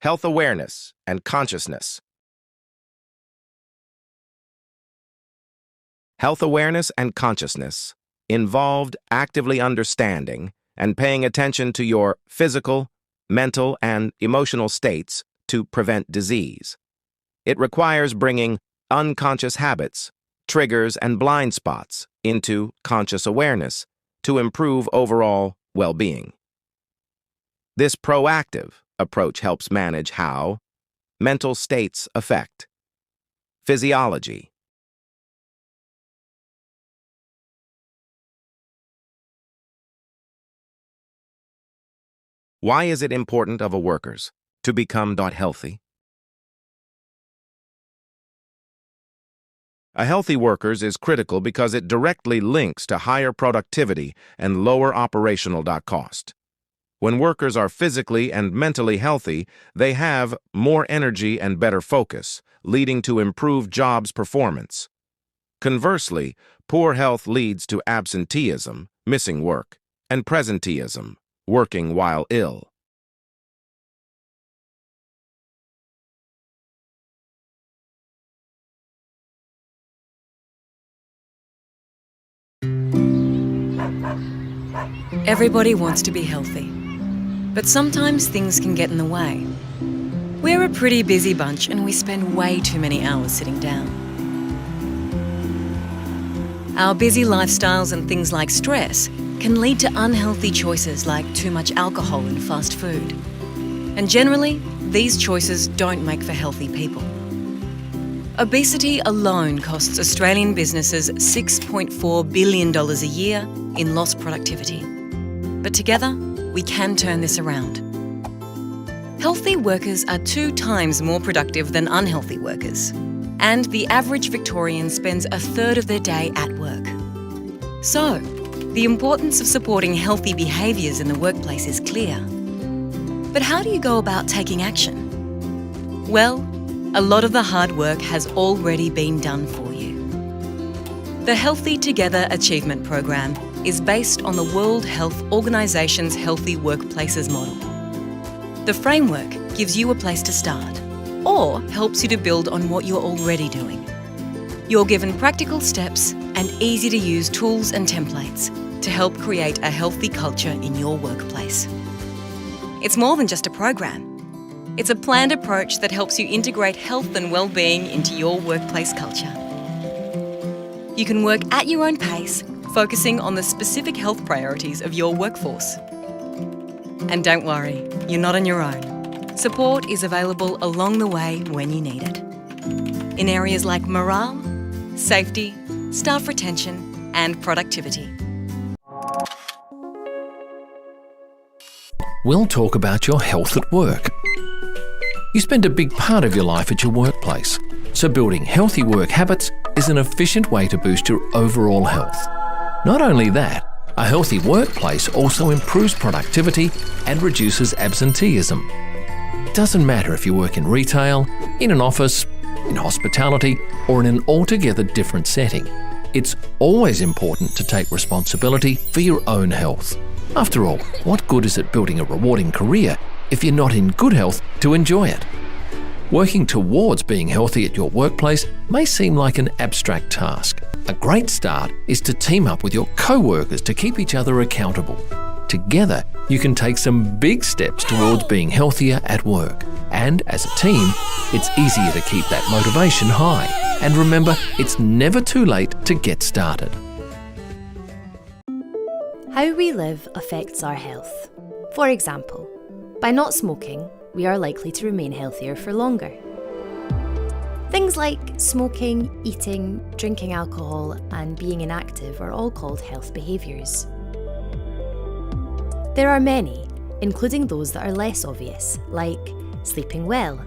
Health awareness and consciousness. Health awareness and consciousness involved actively understanding and paying attention to your physical, mental, and emotional states to prevent disease. It requires bringing unconscious habits, triggers, and blind spots into conscious awareness to improve overall well-being. This proactive approach helps manage how mental states affect physiology. Why is it important of a workers to become healthy? A healthy workers is critical because it directly links to higher productivity and lower operational cost. When workers are physically and mentally healthy, they have more energy and better focus, leading to improved jobs performance. Conversely, poor health leads to absenteeism, missing work, and presenteeism, working while ill. Everybody wants to be healthy, but sometimes things can get in the way. We're a pretty busy bunch and we spend way too many hours sitting down. Our busy lifestyles and things like stress can lead to unhealthy choices like too much alcohol and fast food. And generally, these choices don't make for healthy people. Obesity alone costs Australian businesses $6.4 billion a year in lost productivity. But together, we can turn this around. Healthy workers are 2 times more productive than unhealthy workers. And the average Victorian spends a third of their day at work. So, the importance of supporting healthy behaviours in the workplace is clear. But how do you go about taking action? Well, a lot of the hard work has already been done for you. The Healthy Together Achievement Program is based on the World Health Organization's Healthy Workplaces model. The framework gives you a place to start, or helps you to build on what you're already doing. You're given practical steps and easy-to-use tools and templates to help create a healthy culture in your workplace. It's more than just a program. It's a planned approach that helps you integrate health and well-being into your workplace culture. You can work at your own pace, focusing on the specific health priorities of your workforce. And don't worry, you're not on your own. Support is available along the way when you need it. In areas like morale, safety, staff retention, and productivity. We'll talk about your health at work. You spend a big part of your life at your workplace, so building healthy work habits is an efficient way to boost your overall health. Not only that, a healthy workplace also improves productivity and reduces absenteeism. It doesn't matter if you work in retail, in an office, in hospitality, or in an altogether different setting. It's always important to take responsibility for your own health. After all, what good is it building a rewarding career if you're not in good health to enjoy it? Working towards being healthy at your workplace may seem like an abstract task. A great start is to team up with your co-workers to keep each other accountable. Together, you can take some big steps towards being healthier at work. And as a team, it's easier to keep that motivation high. And remember, it's never too late to get started. How we live affects our health. For example, by not smoking, we are likely to remain healthier for longer. Things like smoking, eating, drinking alcohol, and being inactive are all called health behaviours. There are many, including those that are less obvious, like sleeping well,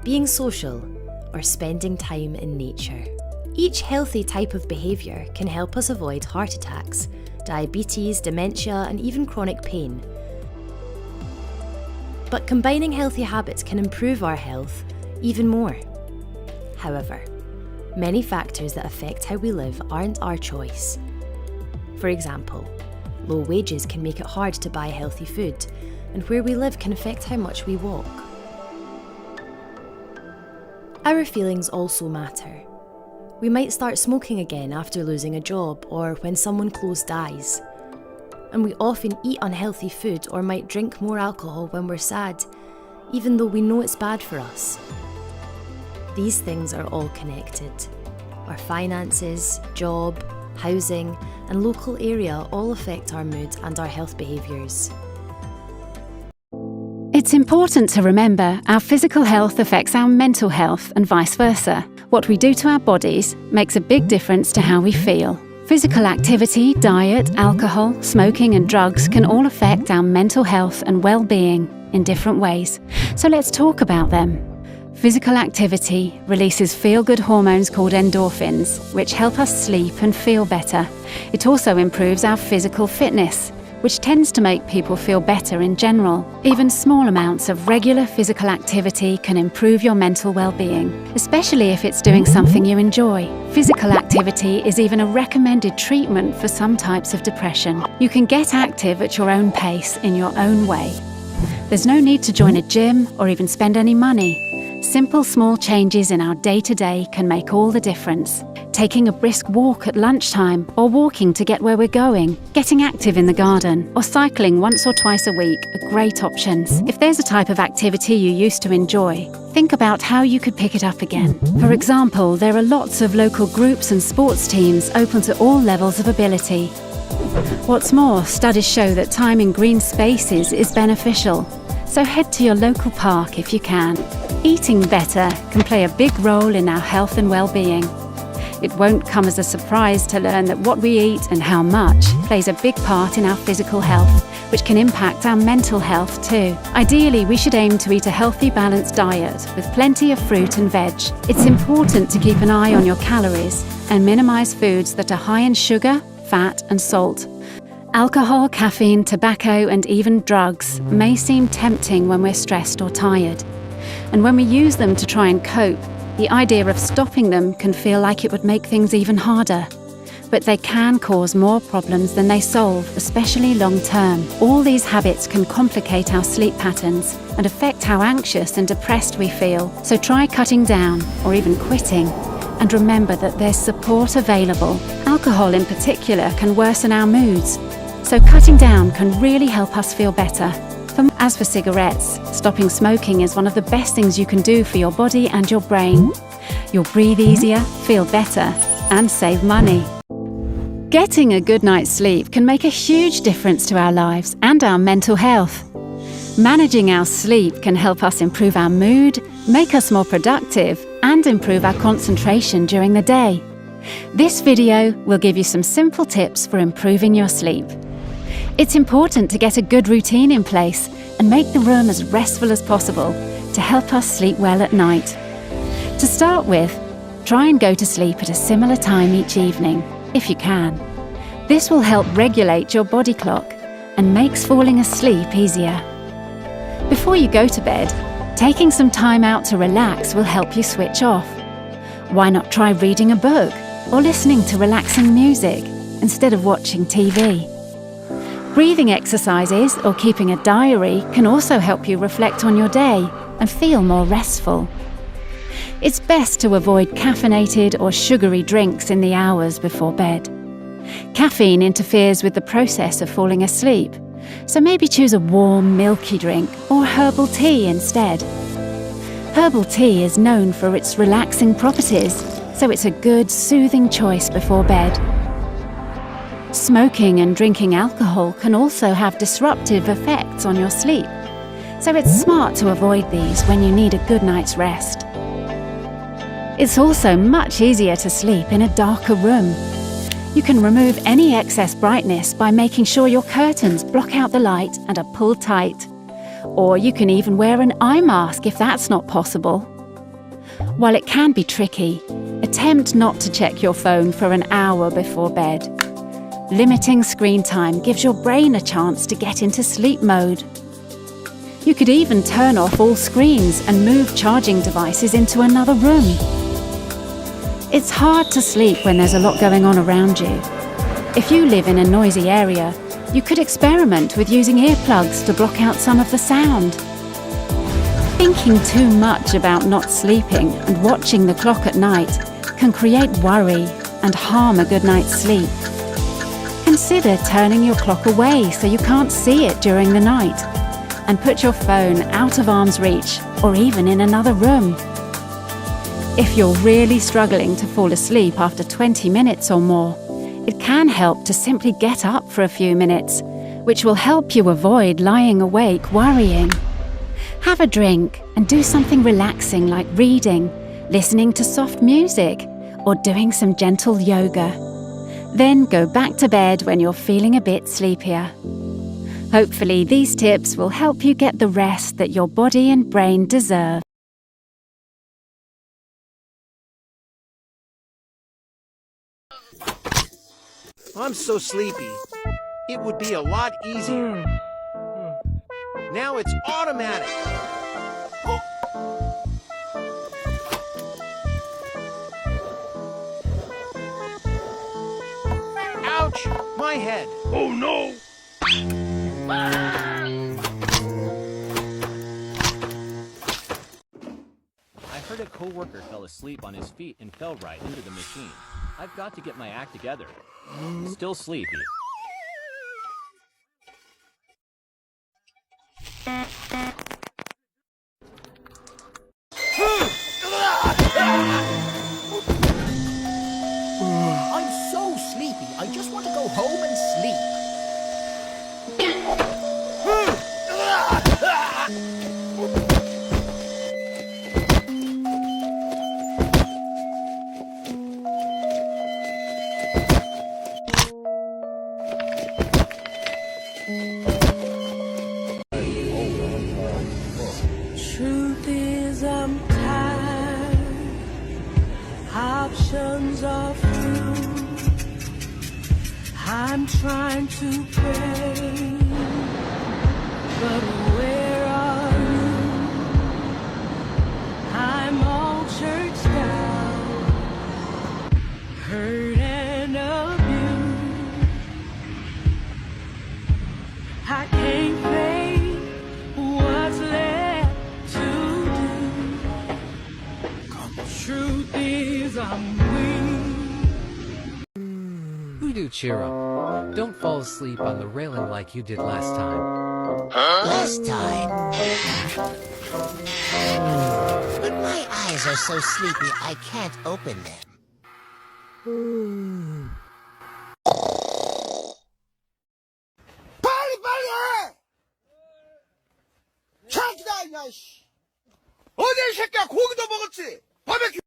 being social, or spending time in nature. Each healthy type of behaviour can help us avoid heart attacks, diabetes, dementia, and even chronic pain. But combining healthy habits can improve our health even more. However, many factors that affect how we live aren't our choice. For example, low wages can make it hard to buy healthy food, and where we live can affect how much we walk. Our feelings also matter. We might start smoking again after losing a job or when someone close dies. And we often eat unhealthy food or might drink more alcohol when we're sad, even though we know it's bad for us. These things are all connected. Our finances, job, housing, and local area all affect our mood and our health behaviours. It's important to remember our physical health affects our mental health and vice versa. What we do to our bodies makes a big difference to how we feel. Physical activity, diet, alcohol, smoking and drugs can all affect our mental health and well-being in different ways. So let's talk about them. Physical activity releases feel-good hormones called endorphins, which help us sleep and feel better. It also improves our physical fitness, which tends to make people feel better in general. Even small amounts of regular physical activity can improve your mental well-being, especially if it's doing something you enjoy. Physical activity is even a recommended treatment for some types of depression. You can get active at your own pace in your own way. There's no need to join a gym or even spend any money. Simple small changes in our day-to-day can make all the difference. Taking a brisk walk at lunchtime or walking to get where we're going, getting active in the garden or cycling once or twice a week are great options. If there's a type of activity you used to enjoy, think about how you could pick it up again. For example, there are lots of local groups and sports teams open to all levels of ability. What's more, studies show that time in green spaces is beneficial, so head to your local park if you can. Eating better can play a big role in our health and well-being. It won't come as a surprise to learn that what we eat and how much plays a big part in our physical health, which can impact our mental health too. Ideally, we should aim to eat a healthy, balanced diet with plenty of fruit and veg. It's important to keep an eye on your calories and minimize foods that are high in sugar, fat, and salt. Alcohol, caffeine, tobacco, and even drugs may seem tempting when we're stressed or tired. And when we use them to try and cope, the idea of stopping them can feel like it would make things even harder. But they can cause more problems than they solve, especially long-term. All these habits can complicate our sleep patterns and affect how anxious and depressed we feel. So try cutting down or even quitting. And remember that there's support available. Alcohol in particular can worsen our moods. So cutting down can really help us feel better. As for cigarettes, stopping smoking is one of the best things you can do for your body and your brain. You'll breathe easier, feel better, and save money. Getting a good night's sleep can make a huge difference to our lives and our mental health. Managing our sleep can help us improve our mood, make us more productive, and improve our concentration during the day. This video will give you some simple tips for improving your sleep. It's important to get a good routine in place and make the room as restful as possible to help us sleep well at night. To start with, try and go to sleep at a similar time each evening, if you can. This will help regulate your body clock and makes falling asleep easier. Before you go to bed, taking some time out to relax will help you switch off. Why not try reading a book or listening to relaxing music instead of watching TV? Breathing exercises or keeping a diary can also help you reflect on your day and feel more restful. It's best to avoid caffeinated or sugary drinks in the hours before bed. Caffeine interferes with the process of falling asleep, so maybe choose a warm, milky drink or herbal tea instead. Herbal tea is known for its relaxing properties, so it's a good, soothing choice before bed. Smoking and drinking alcohol can also have disruptive effects on your sleep, so it's smart to avoid these when you need a good night's rest. It's also much easier to sleep in a darker room. You can remove any excess brightness by making sure your curtains block out the light and are pulled tight. Or you can even wear an eye mask if that's not possible. While it can be tricky, attempt not to check your phone for an hour before bed. Limiting screen time gives your brain a chance to get into sleep mode. You could even turn off all screens and move charging devices into another room. It's hard to sleep when there's a lot going on around you. If you live in a noisy area, you could experiment with using earplugs to block out some of the sound. Thinking too much about not sleeping and watching the clock at night can create worry and harm a good night's sleep. Consider turning your clock away so you can't see it during the night, and put your phone out of arm's reach or even in another room. If you're really struggling to fall asleep after 20 minutes or more, it can help to simply get up for a few minutes, which will help you avoid lying awake worrying. Have a drink and do something relaxing like reading, listening to soft music, or doing some gentle yoga. Then go back to bed when you're feeling a bit sleepier. Hopefully, these tips will help you get the rest that your body and brain deserve. I'm so sleepy. It would be a lot easier. Now it's automatic. Ouch! My head. Oh no! I heard a coworker fell asleep on his feet and fell right into the machine. I've got to get my act together. Still sleepy. I'm so sleepy. I just want to go home and sleep. Truth is I'm tired. Options are few. I'm trying to pray, but where are you? I'm all churched out, hurt and abused. I can't face what's left to do. Truth is I'm weak. Voodoo, cheer up. Don't fall asleep on the railing like you did last time. Last time. But my eyes are so sleepy I can't open them. 빨리 빨리 해! 자기가 있냐 씨! 어제 이 새끼야 고기도 먹었지? 바베큐